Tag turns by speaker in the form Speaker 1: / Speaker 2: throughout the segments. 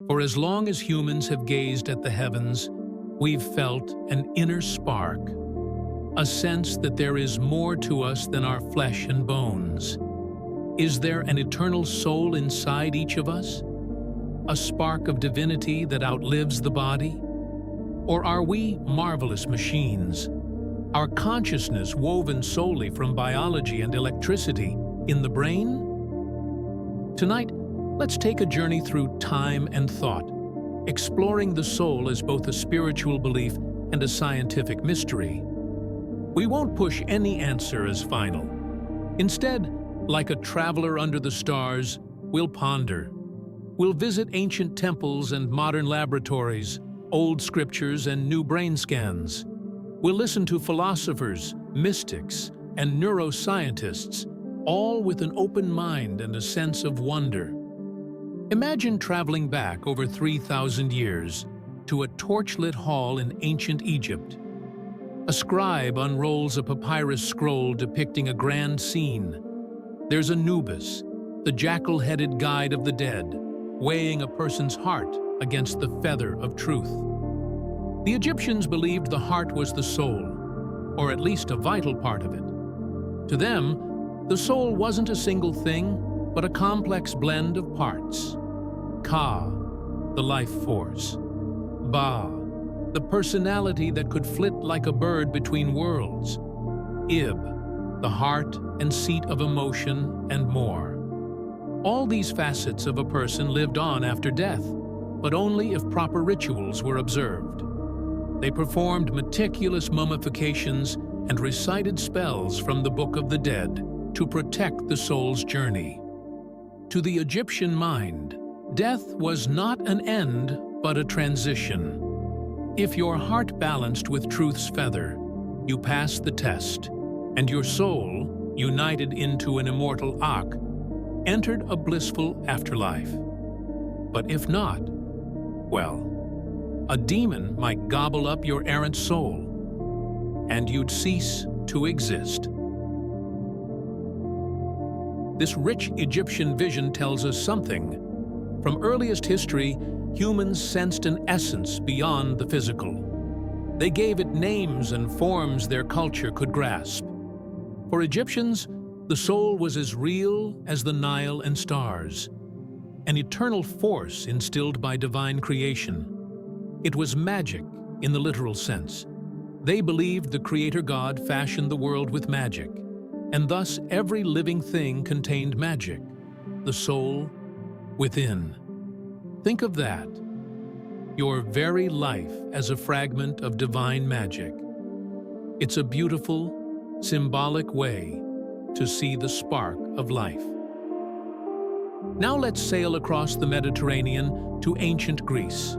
Speaker 1: For as long as humans have gazed at the heavens, we've felt an inner spark, a sense that there is more to us than our flesh and bones. Is there an eternal soul inside each of us? A spark of divinity that outlives the body? Or are we marvelous machines? Our consciousness woven solely from biology and electricity in the brain? Tonight, let's take a journey through time and thought, exploring the soul as both a spiritual belief and a scientific mystery. We won't push any answer as final. Instead, like a traveler under the stars, we'll ponder. We'll visit ancient temples and modern laboratories, old scriptures and new brain scans. We'll listen to philosophers, mystics, and neuroscientists, all with an open mind and a sense of wonder. Imagine traveling back over 3,000 years to a torchlit hall in ancient Egypt. A scribe unrolls a papyrus scroll depicting a grand scene. There's Anubis, the jackal-headed guide of the dead, weighing a person's heart against the feather of truth. The Egyptians believed the heart was the soul, or at least a vital part of it. To them, the soul wasn't a single thing, but a complex blend of parts. Ka, the life force. Ba, the personality that could flit like a bird between worlds. Ib, the heart and seat of emotion, and more. All these facets of a person lived on after death, but only if proper rituals were observed. They performed meticulous mummifications and recited spells from the Book of the Dead to protect the soul's journey. To the Egyptian mind, death was not an end, but a transition. If your heart balanced with truth's feather, you passed the test, and your soul, united into an immortal Akh, entered a blissful afterlife. But if not, well, a demon might gobble up your errant soul, and you'd cease to exist. This rich Egyptian vision tells us something. From earliest history, humans sensed an essence beyond the physical. They gave it names and forms their culture could grasp. For Egyptians, the soul was as real as the Nile and stars, an eternal force instilled by divine creation. It was magic in the literal sense. They believed the Creator God fashioned the world with magic, and thus every living thing contained magic, the soul within. Think of that, your very life as a fragment of divine magic. It's a beautiful, symbolic way to see the spark of life. Now let's sail across the Mediterranean to ancient Greece.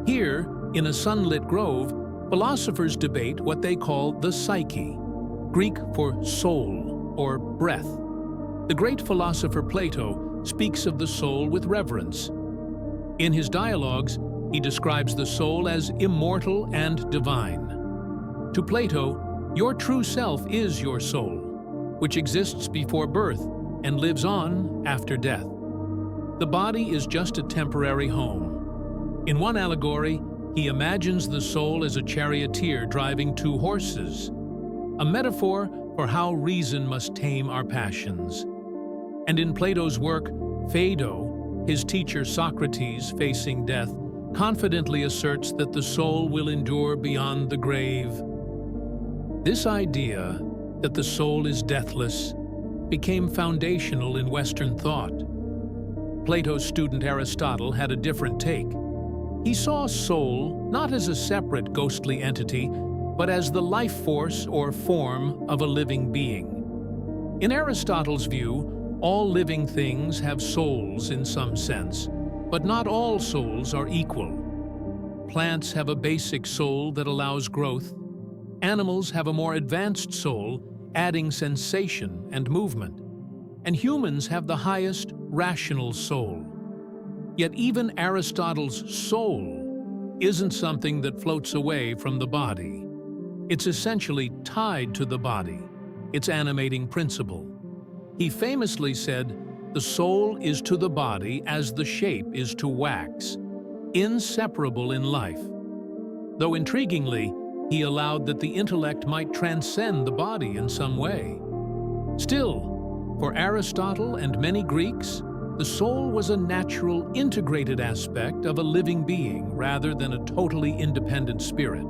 Speaker 1: Here, in a sunlit grove, philosophers debate what they call the psyche, Greek for soul or breath. The great philosopher Plato speaks of the soul with reverence. In his dialogues, he describes the soul as immortal and divine. To Plato, your true self is your soul, which exists before birth and lives on after death. The body is just a temporary home. In one allegory, he imagines the soul as a charioteer driving two horses, a metaphor for how reason must tame our passions. And in Plato's work, Phaedo, his teacher Socrates facing death, confidently asserts that the soul will endure beyond the grave. This idea that the soul is deathless became foundational in Western thought. Plato's student Aristotle had a different take. He saw soul not as a separate ghostly entity, but as the life force or form of a living being. In Aristotle's view, all living things have souls in some sense, but not all souls are equal. Plants have a basic soul that allows growth. Animals have a more advanced soul, adding sensation and movement. And humans have the highest rational soul. Yet even Aristotle's soul isn't something that floats away from the body. It's essentially tied to the body, its animating principle. He famously said, "The soul is to the body as the shape is to wax." inseparable in life. Though intriguingly, he allowed that the intellect might transcend the body in some way. Still, for Aristotle and many Greeks, the soul was a natural, integrated aspect of a living being rather than a totally independent spirit.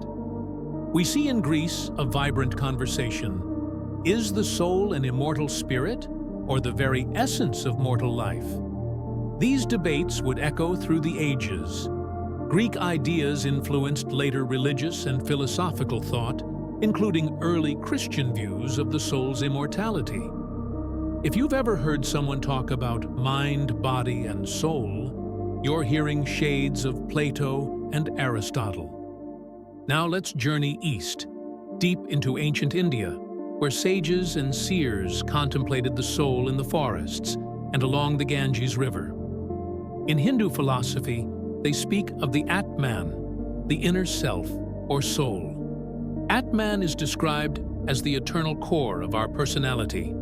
Speaker 1: We see in Greece a vibrant conversation. Is the soul an immortal spirit, or the very essence of mortal life? These debates would echo through the ages. Greek ideas influenced later religious and philosophical thought, including early Christian views of the soul's immortality. If you've ever heard someone talk about mind, body, and soul, you're hearing shades of Plato and Aristotle. Now let's journey east, deep into ancient India, where sages and seers contemplated the soul in the forests and along the Ganges River. In Hindu philosophy, they speak of the Atman, the inner self or soul. Atman is described as the eternal core of our personality.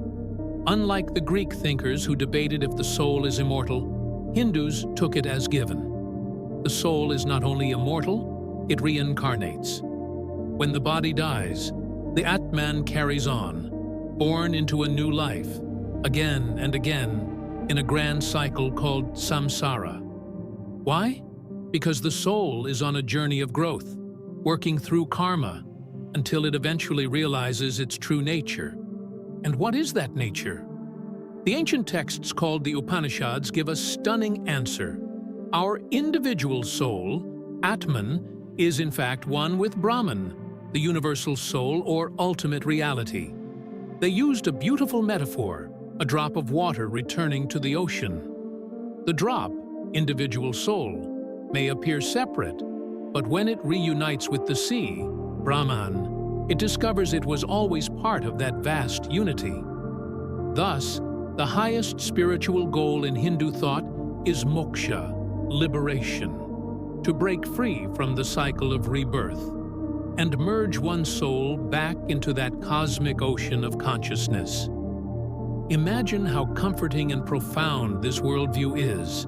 Speaker 1: Unlike the Greek thinkers who debated if the soul is immortal, Hindus took it as given. The soul is not only immortal, it reincarnates. When the body dies, the Atman carries on, born into a new life, again and again, in a grand cycle called samsara. Why? Because the soul is on a journey of growth, working through karma, until it eventually realizes its true nature. And what is that nature? The ancient texts called the Upanishads give a stunning answer. Our individual soul, Atman, is in fact one with Brahman, the universal soul or ultimate reality. They used a beautiful metaphor, a drop of water returning to the ocean. The drop, individual soul, may appear separate, but when it reunites with the sea, Brahman, it discovers it was always part of that vast unity. Thus, the highest spiritual goal in Hindu thought is moksha, liberation, to break free from the cycle of rebirth and merge one's soul back into that cosmic ocean of consciousness. Imagine how comforting and profound this worldview is.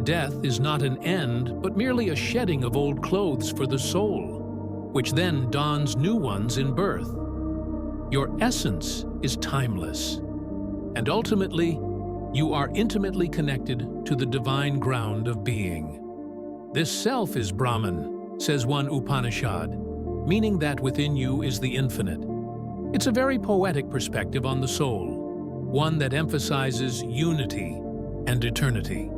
Speaker 1: Death is not an end, but merely a shedding of old clothes for the soul, which then dons new ones in birth. Your essence is timeless, and ultimately, you are intimately connected to the divine ground of being. This self is Brahman, says one Upanishad, meaning that within you is the infinite. It's a very poetic perspective on the soul, one that emphasizes unity and eternity.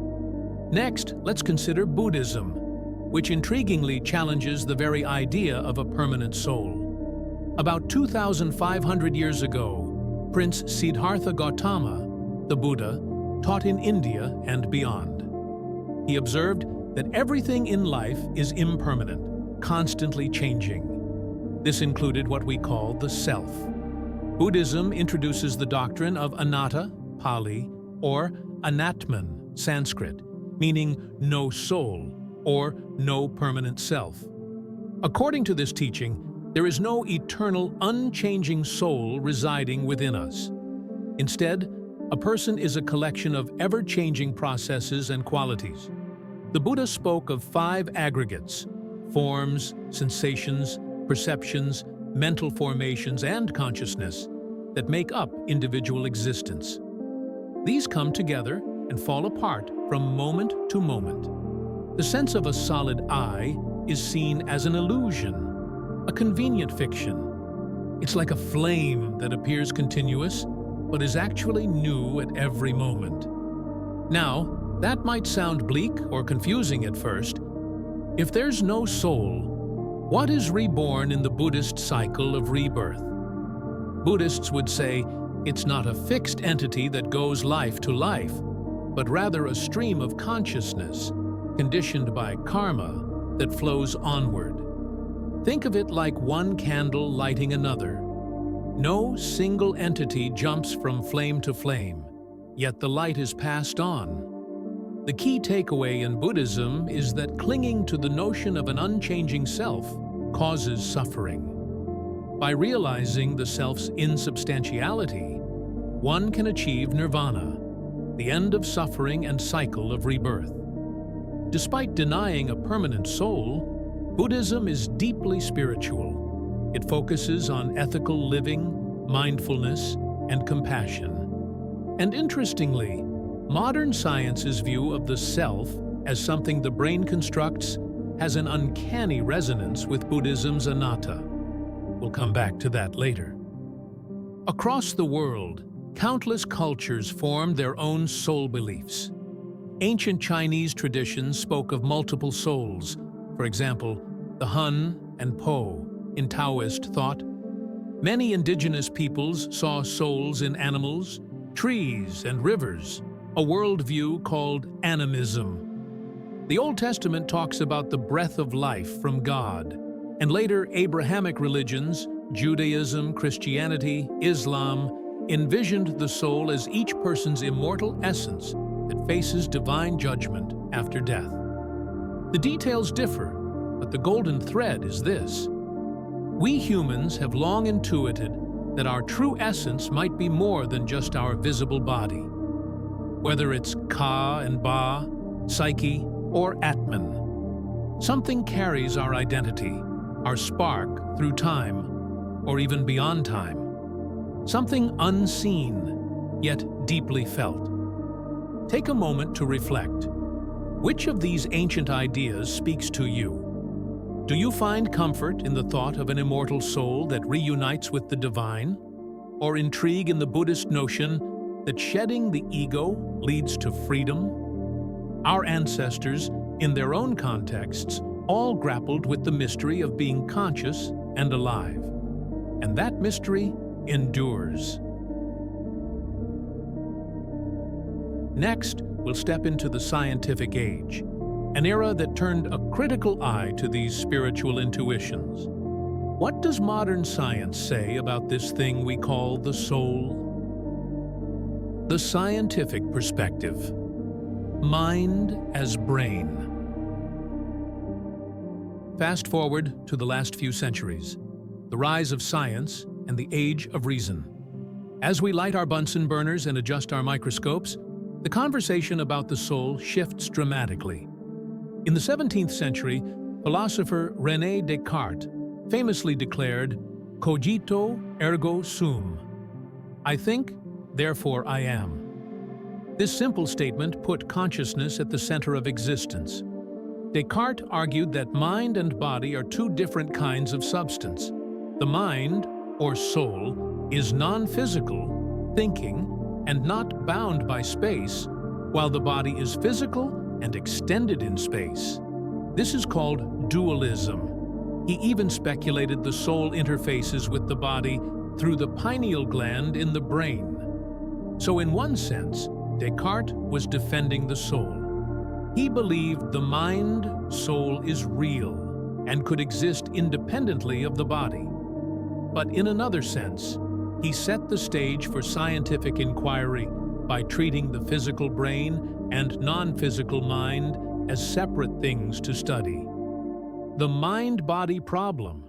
Speaker 1: Next, let's consider Buddhism, which intriguingly challenges the very idea of a permanent soul. About 2,500 years ago, Prince Siddhartha Gautama, the Buddha, taught in India and beyond. He observed that everything in life is impermanent, constantly changing. This included what we call the self. Buddhism introduces the doctrine of anatta, Pali, or anatman, Sanskrit, meaning no soul, or no permanent self. According to this teaching, there is no eternal, unchanging soul residing within us. Instead, a person is a collection of ever-changing processes and qualities. The Buddha spoke of 5 aggregates: forms, sensations, perceptions, mental formations, and consciousness that make up individual existence. These come together and fall apart from moment to moment. The sense of a solid I is seen as an illusion, a convenient fiction. It's like a flame that appears continuous, but is actually new at every moment. Now, that might sound bleak or confusing at first. If there's no soul, what is reborn in the Buddhist cycle of rebirth? Buddhists would say it's not a fixed entity that goes life to life, but rather a stream of consciousness, conditioned by karma, that flows onward. Think of it like one candle lighting another. No single entity jumps from flame to flame, yet the light is passed on. The key takeaway in Buddhism is that clinging to the notion of an unchanging self causes suffering. By realizing the self's insubstantiality, one can achieve nirvana, the end of suffering and cycle of rebirth. Despite denying a permanent soul, Buddhism is deeply spiritual. It focuses on ethical living, mindfulness, and compassion. And interestingly, modern science's view of the self as something the brain constructs has an uncanny resonance with Buddhism's anatta. We'll come back to that later. Across the world, countless cultures formed their own soul beliefs. Ancient Chinese traditions spoke of multiple souls, for example, the Hun and Po in Taoist thought. Many indigenous peoples saw souls in animals, trees, and rivers, a worldview called Animism. The Old Testament talks about the breath of life from God, and later Abrahamic religions, Judaism, Christianity, Islam, envisioned the soul as each person's immortal essence that faces divine judgment after death. The details differ, but the golden thread is this. We humans have long intuited that our true essence might be more than just our visible body. Whether it's Ka and Ba, Psyche, or Atman, something carries our identity, our spark through time, or even beyond time. Something unseen, yet deeply felt. Take a moment to reflect. Which of these ancient ideas speaks to you? Do you find comfort in the thought of an immortal soul that reunites with the divine? Or intrigue in the Buddhist notion that shedding the ego leads to freedom? Our ancestors, in their own contexts, all grappled with the mystery of being conscious and alive. And that mystery endures. Next, we'll step into the scientific age, an era that turned a critical eye to these spiritual intuitions. What does modern science say about this thing we call the soul? The scientific perspective. Mind as brain. Fast forward to the last few centuries, the rise of science and the age of reason. As we light our Bunsen burners and adjust our microscopes, the conversation about the soul shifts dramatically. In the 17th century, philosopher René Descartes famously declared, "Cogito ergo sum." I think, therefore I am. This simple statement put consciousness at the center of existence. Descartes argued that mind and body are two different kinds of substance. The mind, or soul, is non-physical, thinking, and not bound by space, while the body is physical and extended in space. This is called dualism. He even speculated the soul interfaces with the body through the pineal gland in the brain. So in one sense, Descartes was defending the soul. He believed the mind-soul is real and could exist independently of the body. But in another sense, he set the stage for scientific inquiry by treating the physical brain and non-physical mind as separate things to study. The mind-body problem,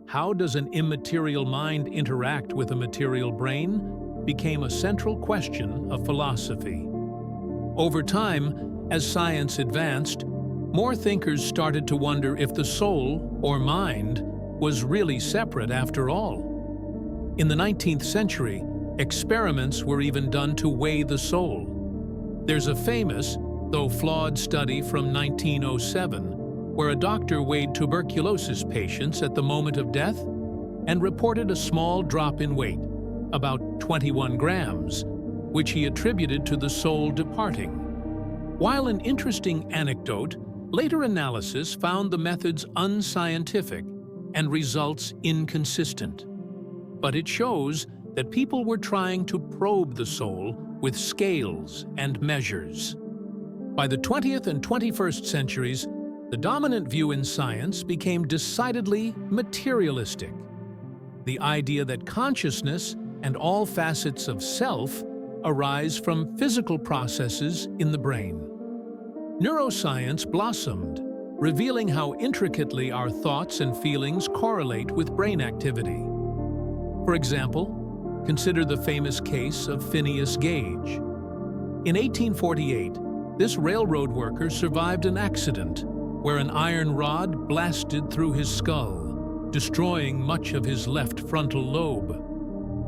Speaker 1: how does an immaterial mind interact with a material brain, became a central question of philosophy. Over time, as science advanced, more thinkers started to wonder if the soul, or mind, was really separate after all. In the 19th century, experiments were even done to weigh the soul. There's a famous, though flawed study from 1907, where a doctor weighed tuberculosis patients at the moment of death and reported a small drop in weight, about 21 grams, which he attributed to the soul departing. While an interesting anecdote, later analysis found the methods unscientific and results inconsistent. But it shows that people were trying to probe the soul with scales and measures. By the 20th and 21st centuries, the dominant view in science became decidedly materialistic. The idea that consciousness and all facets of self arise from physical processes in the brain. Neuroscience blossomed, revealing how intricately our thoughts and feelings correlate with brain activity. For example, consider the famous case of Phineas Gage. In 1848, This railroad worker survived an accident where an iron rod blasted through his skull, destroying much of his left frontal lobe.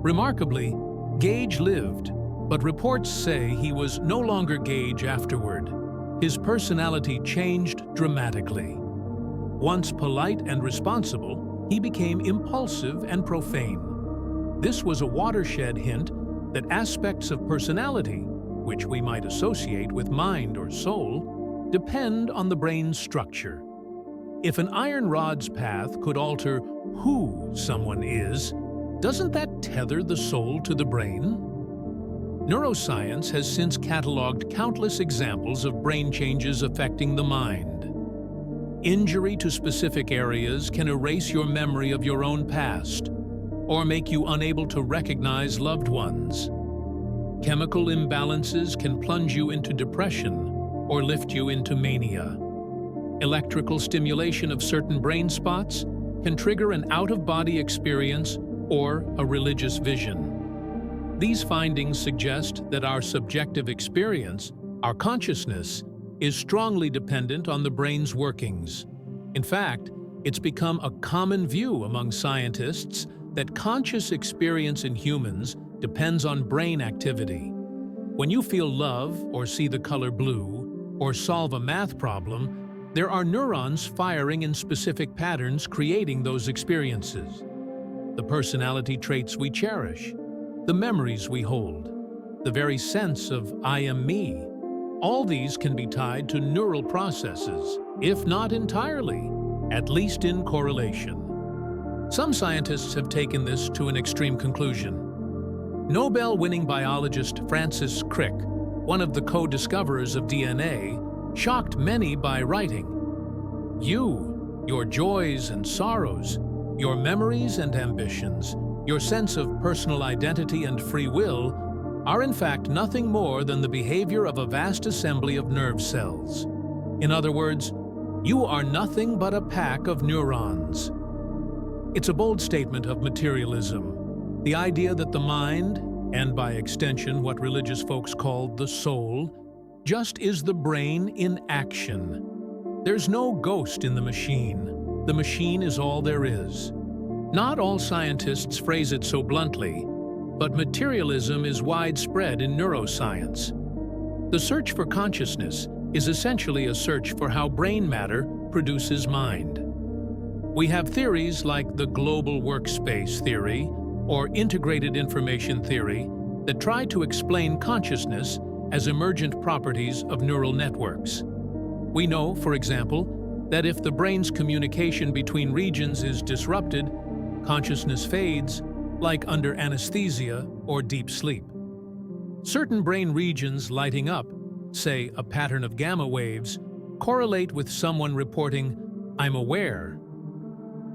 Speaker 1: Remarkably, Gage lived, but reports say he was no longer Gage afterward. His personality changed dramatically. Once polite and responsible, he became impulsive and profane. This was a watershed hint that aspects of personality, which we might associate with mind or soul, depend on the brain's structure. If an iron rod's path could alter who someone is, doesn't that tether the soul to the brain? Neuroscience has since cataloged countless examples of brain changes affecting the mind. Injury to specific areas can erase your memory of your own past, or make you unable to recognize loved ones. Chemical imbalances can plunge you into depression or lift you into mania. Electrical stimulation of certain brain spots can trigger an out-of-body experience or a religious vision. These findings suggest that our subjective experience, our consciousness, is strongly dependent on the brain's workings. In fact, it's become a common view among scientists that conscious experience in humans depends on brain activity. When you feel love or see the color blue or solve a math problem, there are neurons firing in specific patterns creating those experiences. The personality traits we cherish, the memories we hold, the very sense of I am me, all these can be tied to neural processes, if not entirely, at least in correlation. Some scientists have taken this to an extreme conclusion. Nobel-winning biologist Francis Crick, one of the co-discoverers of DNA, shocked many by writing, "You, your joys and sorrows, your memories and ambitions, your sense of personal identity and free will are in fact nothing more than the behavior of a vast assembly of nerve cells. In other words, you are nothing but a pack of neurons." It's a bold statement of materialism, the idea that the mind, and by extension what religious folks call the soul, just is the brain in action. There's no ghost in the machine. The machine is all there is. Not all scientists phrase it so bluntly, but materialism is widespread in neuroscience. The search for consciousness is essentially a search for how brain matter produces mind. We have theories like the global workspace theory or integrated information theory that try to explain consciousness as emergent properties of neural networks. We know, for example, that if the brain's communication between regions is disrupted, consciousness fades, like under anesthesia or deep sleep. Certain brain regions lighting up, say a pattern of gamma waves, correlate with someone reporting, "I'm aware."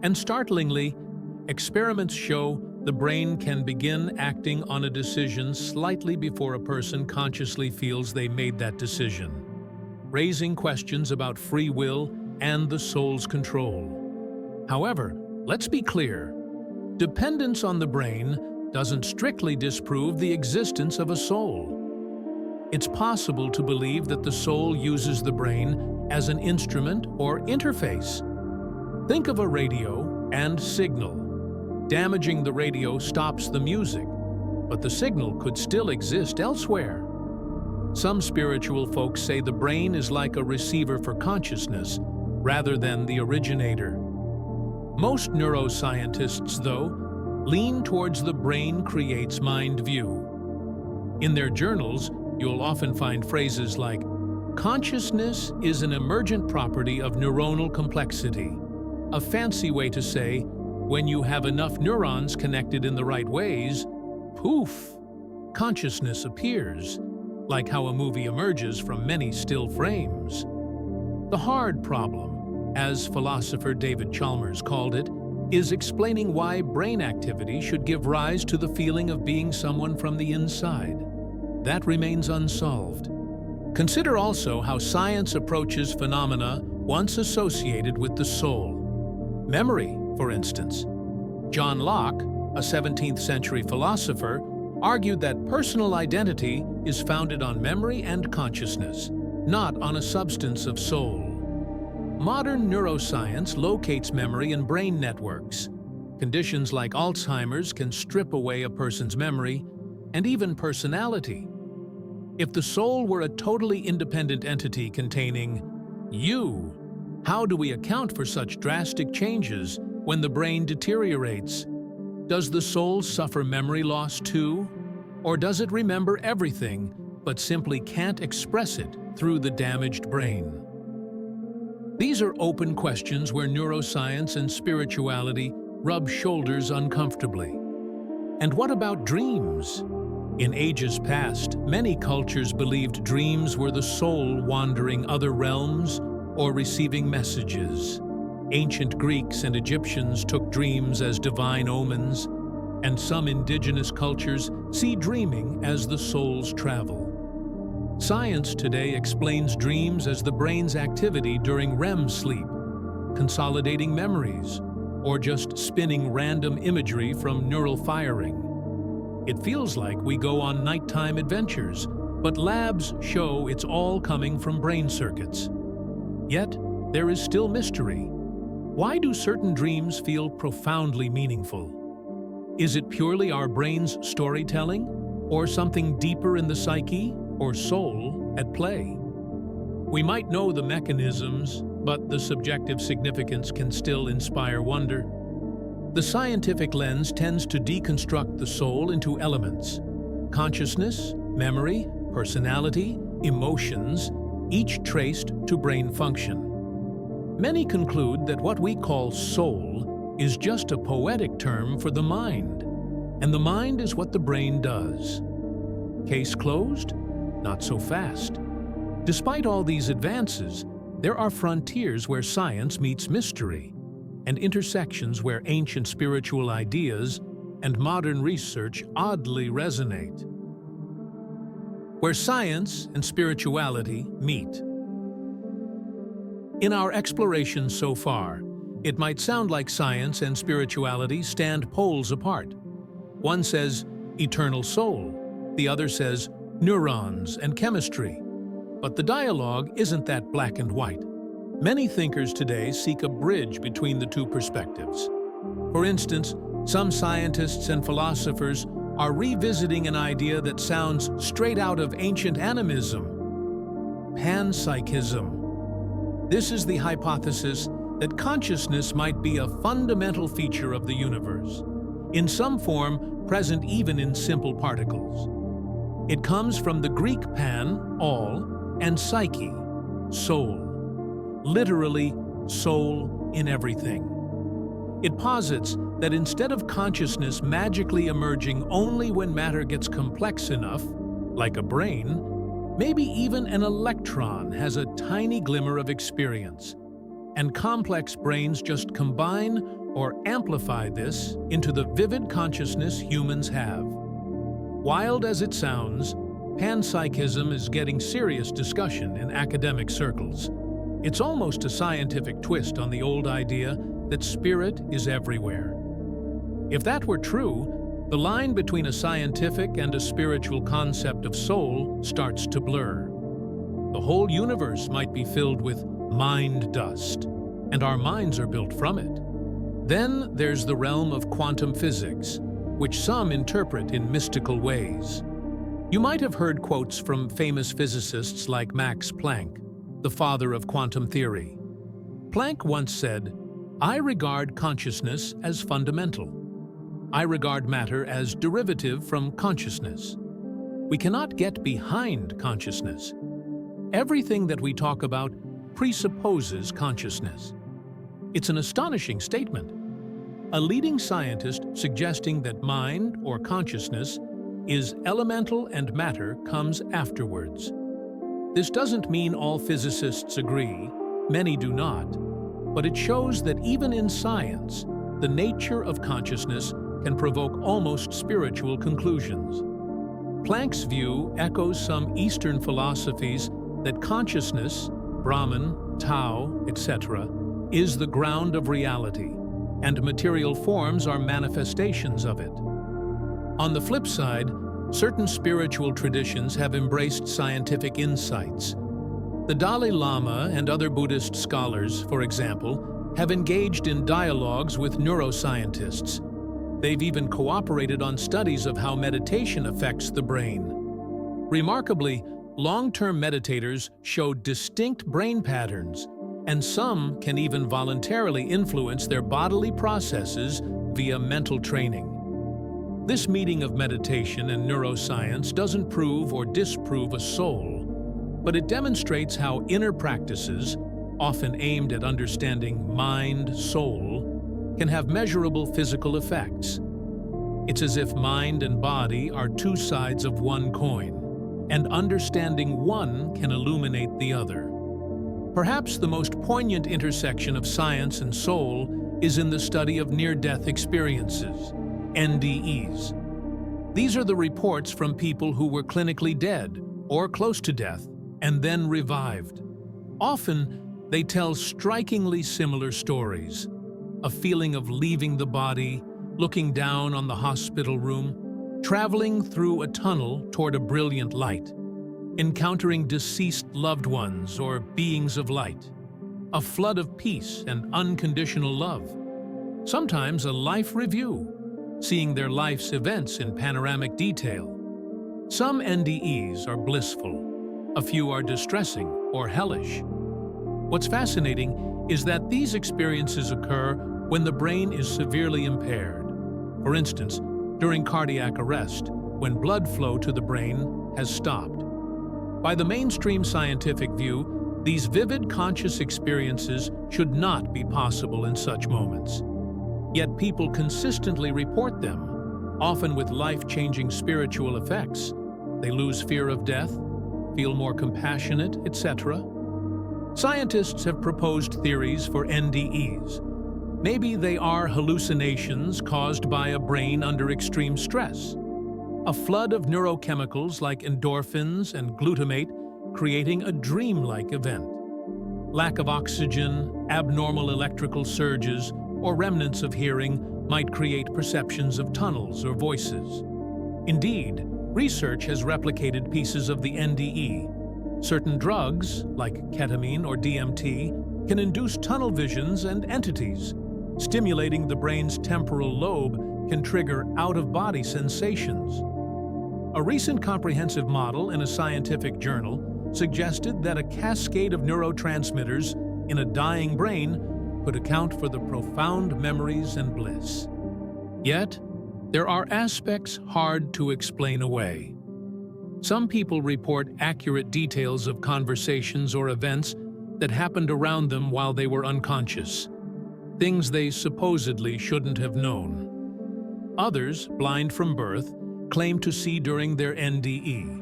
Speaker 1: And startlingly, experiments show the brain can begin acting on a decision slightly before a person consciously feels they made that decision, raising questions about free will and the soul's control. However, let's be clear. Dependence on the brain doesn't strictly disprove the existence of a soul. It's possible to believe that the soul uses the brain as an instrument or interface. Think of a radio and signal. Damaging the radio stops the music, but the signal could still exist elsewhere. Some spiritual folks say the brain is like a receiver for consciousness, rather than the originator. Most neuroscientists, though, lean towards the brain creates mind view. In their journals, you'll often find phrases like, "Consciousness is an emergent property of neuronal complexity," a fancy way to say, when you have enough neurons connected in the right ways, poof, consciousness appears, like how a movie emerges from many still frames. The hard problem, as philosopher David Chalmers called it, is explaining why brain activity should give rise to the feeling of being someone from the inside. That remains unsolved. Consider also how science approaches phenomena once associated with the soul. Memory, for instance. John Locke, a 17th century philosopher, argued that personal identity is founded on memory and consciousness, not on a substance of soul. Modern neuroscience locates memory in brain networks. Conditions like Alzheimer's can strip away a person's memory and even personality. If the soul were a totally independent entity containing you, how do we account for such drastic changes when the brain deteriorates? Does the soul suffer memory loss too? Or does it remember everything but simply can't express it through the damaged brain? These are open questions where neuroscience and spirituality rub shoulders uncomfortably. And what about dreams? In ages past, many cultures believed dreams were the soul wandering other realms or receiving messages. Ancient Greeks and Egyptians took dreams as divine omens, and some indigenous cultures see dreaming as the soul's travel. Science today explains dreams as the brain's activity during REM sleep, consolidating memories, or just spinning random imagery from neural firing. It feels like we go on nighttime adventures, but labs show it's all coming from brain circuits. Yet, there is still mystery. Why do certain dreams feel profoundly meaningful? Is it purely our brain's storytelling, or something deeper in the psyche or soul at play? We might know the mechanisms, but the subjective significance can still inspire wonder. The scientific lens tends to deconstruct the soul into elements: consciousness, memory, personality, emotions, each traced to brain function. Many conclude that what we call soul is just a poetic term for the mind, and the mind is what the brain does. Case closed? Not so fast. Despite all these advances, there are frontiers where science meets mystery, and intersections where ancient spiritual ideas and modern research oddly resonate. Where science and spirituality meet. In our exploration so far, it might sound like science and spirituality stand poles apart. One says eternal soul, the other says neurons and chemistry. But the dialogue isn't that black and white. Many thinkers today seek a bridge between the two perspectives. For instance, some scientists and philosophers are revisiting an idea that sounds straight out of ancient animism: Panpsychism. This is the hypothesis that consciousness might be a fundamental feature of the universe, in some form present even in simple particles. It comes from the Greek pan, all, and psyche, soul. Literally, soul in everything. It posits that instead of consciousness magically emerging only when matter gets complex enough, like a brain, maybe even an electron has a tiny glimmer of experience, and complex brains just combine or amplify this into the vivid consciousness humans have. Wild as it sounds, Panpsychism is getting serious discussion in academic circles. It's almost a scientific twist on the old idea that spirit is everywhere. If that were true, the line between a scientific and a spiritual concept of soul starts to blur. The whole universe might be filled with mind dust, and our minds are built from it. Then there's the realm of quantum physics, which some interpret in mystical ways. You might have heard quotes from famous physicists like Max Planck, the father of quantum theory. Planck once said, "I regard consciousness as fundamental. I regard matter as derivative from consciousness. We cannot get behind consciousness. Everything that we talk about presupposes consciousness." It's an astonishing statement. A leading scientist suggesting that mind, or consciousness, is elemental and matter comes afterwards. This doesn't mean all physicists agree, many do not, but it shows that even in science, the nature of consciousness can provoke almost spiritual conclusions. Planck's view echoes some Eastern philosophies that consciousness, Brahman, Tao, etc., is the ground of reality, and material forms are manifestations of it. On the flip side, certain spiritual traditions have embraced scientific insights. The Dalai Lama and other Buddhist scholars, for example, have engaged in dialogues with neuroscientists. They've even cooperated on studies of how meditation affects the brain. Remarkably, long-term meditators show distinct brain patterns, and some can even voluntarily influence their bodily processes via mental training. This meeting of meditation and neuroscience doesn't prove or disprove a soul, but it demonstrates how inner practices, often aimed at understanding mind, soul, can have measurable physical effects. It's as if mind and body are two sides of one coin, and understanding one can illuminate the other. Perhaps the most poignant intersection of science and soul is in the study of near-death experiences, NDEs. These are the reports from people who were clinically dead or close to death and then revived. Often, they tell strikingly similar stories: a feeling of leaving the body, looking down on the hospital room, traveling through a tunnel toward a brilliant light, encountering deceased loved ones or beings of light, a flood of peace and unconditional love. Sometimes a life review, seeing their life's events in panoramic detail. Some NDEs are blissful, a few are distressing or hellish. What's fascinating is that these experiences occur when the brain is severely impaired. For instance, during cardiac arrest, when blood flow to the brain has stopped. By the mainstream scientific view, these vivid conscious experiences should not be possible in such moments. Yet people consistently report them, often with life-changing spiritual effects. They lose fear of death, feel more compassionate, etc. Scientists have proposed theories for NDEs. Maybe they are hallucinations caused by a brain under extreme stress. A flood of neurochemicals like endorphins and glutamate creating a dream-like event. Lack of oxygen, abnormal electrical surges, or remnants of hearing might create perceptions of tunnels or voices. Indeed, research has replicated pieces of the NDE. Certain drugs, like ketamine or DMT, can induce tunnel visions and entities. Stimulating the brain's temporal lobe can trigger out-of-body sensations. A recent comprehensive model in a scientific journal suggested that a cascade of neurotransmitters in a dying brain could account for the profound memories and bliss. Yet, there are aspects hard to explain away. Some people report accurate details of conversations or events that happened around them while they were unconscious, things they supposedly shouldn't have known. Others, blind from birth, claim to see during their NDE.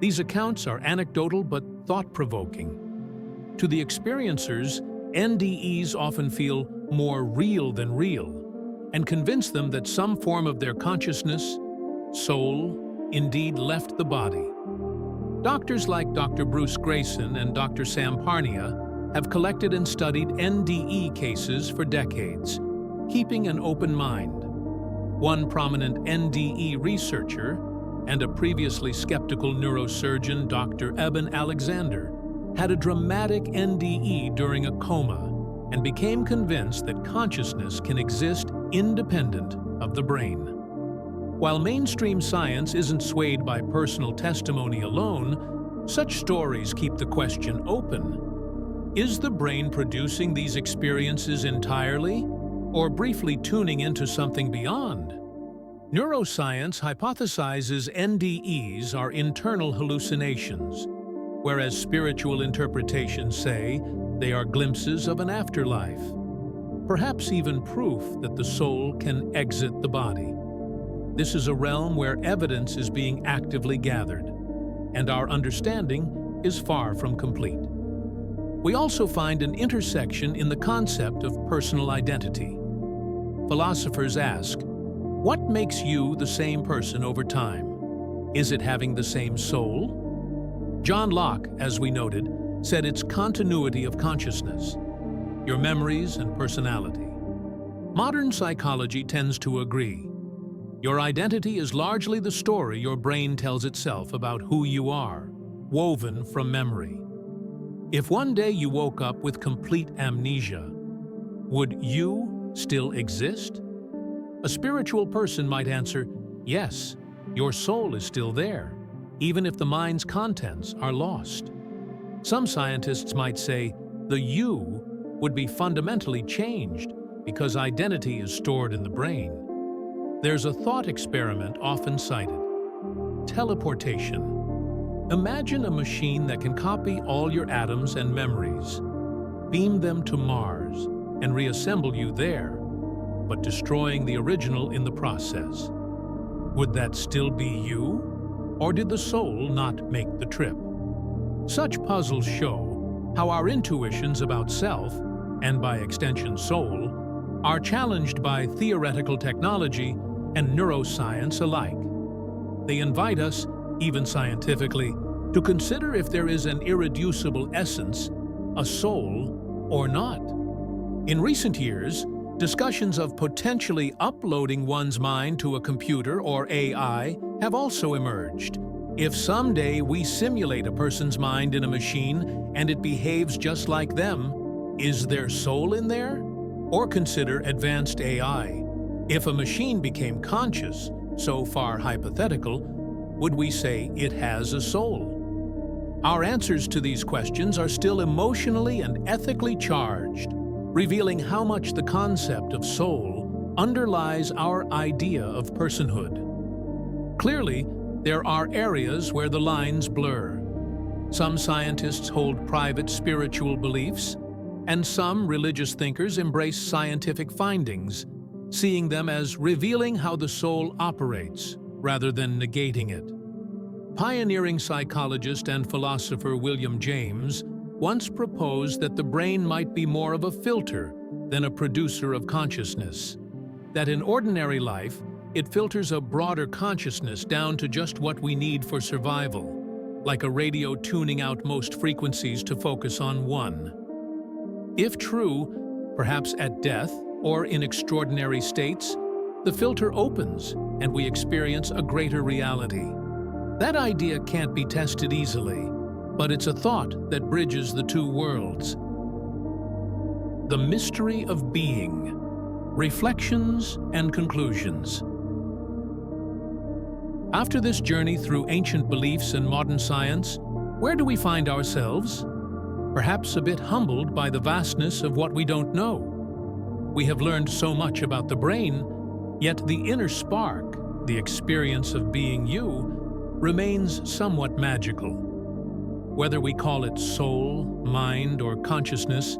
Speaker 1: These accounts are anecdotal but thought-provoking. To the experiencers, NDEs often feel more real than real and convince them that some form of their consciousness, soul, indeed left the body. Doctors like Dr. Bruce Grayson and Dr. Sam Parnia have collected and studied NDE cases for decades, keeping an open mind. One prominent NDE researcher and a previously skeptical neurosurgeon, Dr. Eben Alexander, had a dramatic NDE during a coma and became convinced that consciousness can exist independent of the brain. While mainstream science isn't swayed by personal testimony alone, such stories keep the question open. Is the brain producing these experiences entirely, or briefly tuning into something beyond? Neuroscience hypothesizes NDEs are internal hallucinations, whereas spiritual interpretations say they are glimpses of an afterlife, perhaps even proof that the soul can exit the body. This is a realm where evidence is being actively gathered, and our understanding is far from complete. We also find an intersection in the concept of personal identity. Philosophers ask, what makes you the same person over time? Is it having the same soul? John Locke, as we noted, said it's continuity of consciousness, your memories and personality. Modern psychology tends to agree. Your identity is largely the story your brain tells itself about who you are, woven from memory. If one day you woke up with complete amnesia, would you still exist? A spiritual person might answer, yes, your soul is still there, even if the mind's contents are lost. Some scientists might say the you would be fundamentally changed because identity is stored in the brain. There's a thought experiment often cited: teleportation. Imagine a machine that can copy all your atoms and memories, beam them to Mars, and reassemble you there, but destroying the original in the process. Would that still be you? Or did the soul not make the trip? Such puzzles show how our intuitions about self, and by extension soul, are challenged by theoretical technology and neuroscience alike. They invite us, even scientifically, to consider if there is an irreducible essence, a soul, or not. In recent years, discussions of potentially uploading one's mind to a computer or AI have also emerged. If someday we simulate a person's mind in a machine and it behaves just like them, is there soul in there? Or consider advanced AI. If a machine became conscious, so far hypothetical, would we say it has a soul? Our answers to these questions are still emotionally and ethically charged, revealing how much the concept of soul underlies our idea of personhood. Clearly, there are areas where the lines blur. Some scientists hold private spiritual beliefs, and some religious thinkers embrace scientific findings, seeing them as revealing how the soul operates, rather than negating it. Pioneering psychologist and philosopher William James once proposed that the brain might be more of a filter than a producer of consciousness, that in ordinary life, it filters a broader consciousness down to just what we need for survival, like a radio tuning out most frequencies to focus on one. If true, perhaps at death or in extraordinary states, the filter opens and we experience a greater reality. That idea can't be tested easily, but it's a thought that bridges the two worlds. The mystery of being. Reflections and conclusions. After this journey through ancient beliefs and modern science, where do we find ourselves? Perhaps a bit humbled by the vastness of what we don't know. We have learned so much about the brain, yet the inner spark, the experience of being you, remains somewhat magical. Whether we call it soul, mind, or consciousness,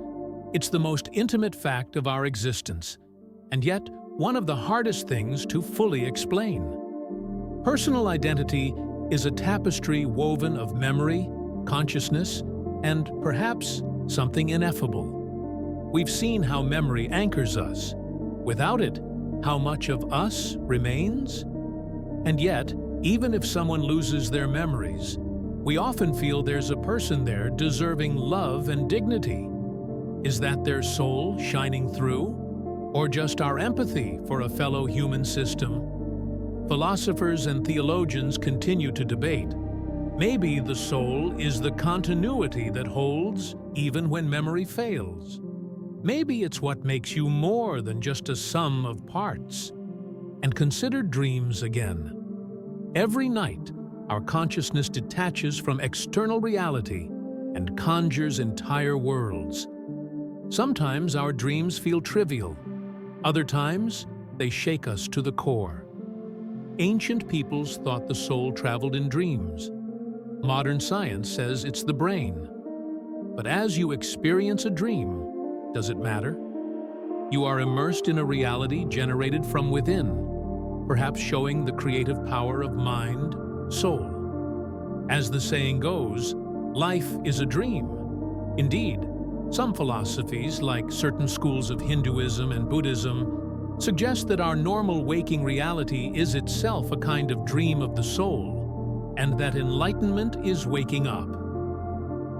Speaker 1: it's the most intimate fact of our existence, and yet one of the hardest things to fully explain. Personal identity is a tapestry woven of memory, consciousness, and perhaps something ineffable. We've seen how memory anchors us. Without it, how much of us remains? And yet, even if someone loses their memories, we often feel there's a person there deserving love and dignity. Is that their soul shining through? Or just our empathy for a fellow human system? Philosophers and theologians continue to debate. Maybe the soul is the continuity that holds even when memory fails. Maybe it's what makes you more than just a sum of parts. And consider dreams again. Every night, our consciousness detaches from external reality and conjures entire worlds. Sometimes our dreams feel trivial. Other times, they shake us to the core. Ancient peoples thought the soul traveled in dreams. Modern science says it's the brain. But as you experience a dream, does it matter? You are immersed in a reality generated from within, perhaps showing the creative power of mind, soul. As the saying goes, life is a dream. Indeed, some philosophies, like certain schools of Hinduism and Buddhism, suggest that our normal waking reality is itself a kind of dream of the soul, and that enlightenment is waking up.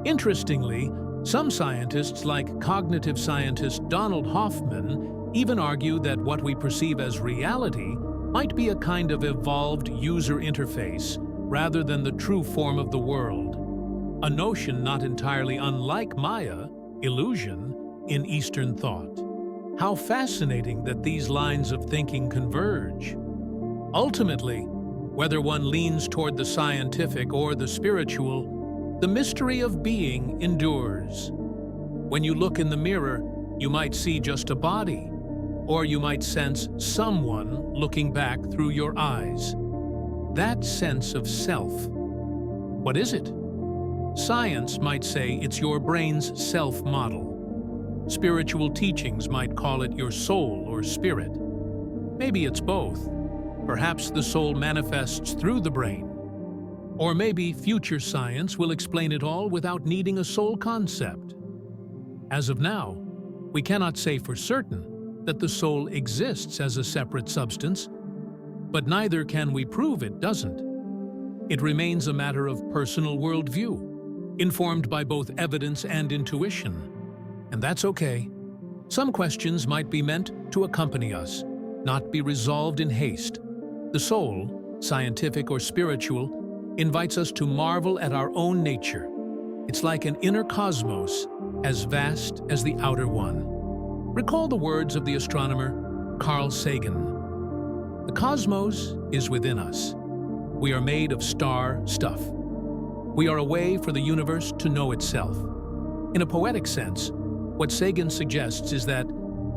Speaker 1: Interestingly, some scientists, like cognitive scientist Donald Hoffman, even argue that what we perceive as reality might be a kind of evolved user interface rather than the true form of the world. a notion not entirely unlike Maya, illusion, in Eastern thought. How fascinating that these lines of thinking converge. Ultimately, whether one leans toward the scientific or the spiritual, the mystery of being endures. When you look in the mirror, you might see just a body, or you might sense someone looking back through your eyes. That sense of self. What is it? Science might say it's your brain's self-model. Spiritual teachings might call it your soul or spirit. Maybe it's both. Perhaps the soul manifests through the brain. Or maybe future science will explain it all without needing a soul concept. As of now, we cannot say for certain that the soul exists as a separate substance, but neither can we prove it doesn't. It remains a matter of personal worldview, informed by both evidence and intuition. And that's okay. Some questions might be meant to accompany us, not be resolved in haste. The soul, scientific or spiritual, invites us to marvel at our own nature. It's like an inner cosmos, as vast as the outer one. Recall the words of the astronomer Carl Sagan. The cosmos is within us. We are made of star stuff. We are a way for the universe to know itself. In a poetic sense, what Sagan suggests is that,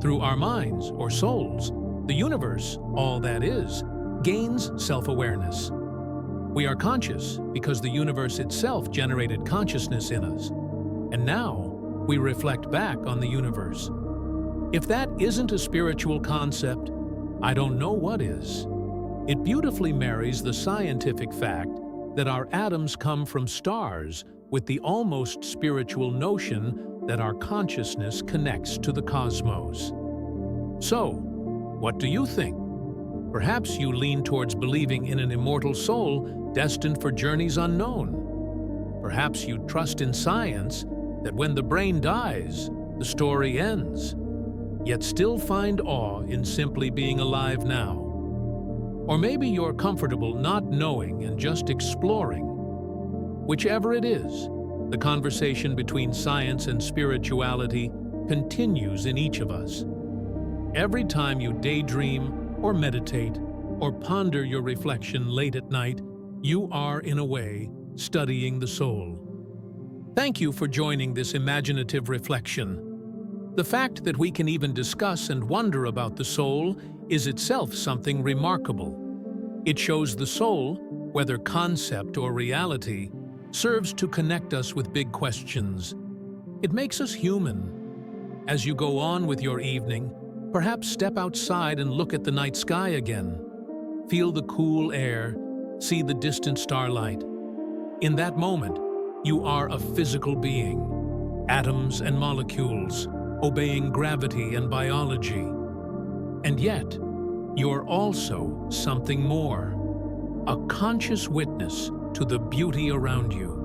Speaker 1: through our minds or souls, the universe, all that is, gains self-awareness. We are conscious because the universe itself generated consciousness in us, and now we reflect back on the universe. If that isn't a spiritual concept, I don't know what is. It beautifully marries the scientific fact that our atoms come from stars with the almost spiritual notion that our consciousness connects to the cosmos. So, what do you think? Perhaps you lean towards believing in an immortal soul destined for journeys unknown. Perhaps you trust in science that when the brain dies, the story ends, yet still find awe in simply being alive now. Or maybe you're comfortable not knowing and just exploring. Whichever it is, the conversation between science and spirituality continues in each of us. Every time you daydream or meditate or ponder your reflection late at night, you are, in a way, studying the soul. Thank you for joining this imaginative reflection. The fact that we can even discuss and wonder about the soul is itself something remarkable. It shows the soul, whether concept or reality, serves to connect us with big questions. It makes us human. As you go on with your evening, perhaps step outside and look at the night sky again. Feel the cool air, see the distant starlight. In that moment, you are a physical being, atoms and molecules, obeying gravity and biology. And yet, you're also something more, a conscious witness to the beauty around you.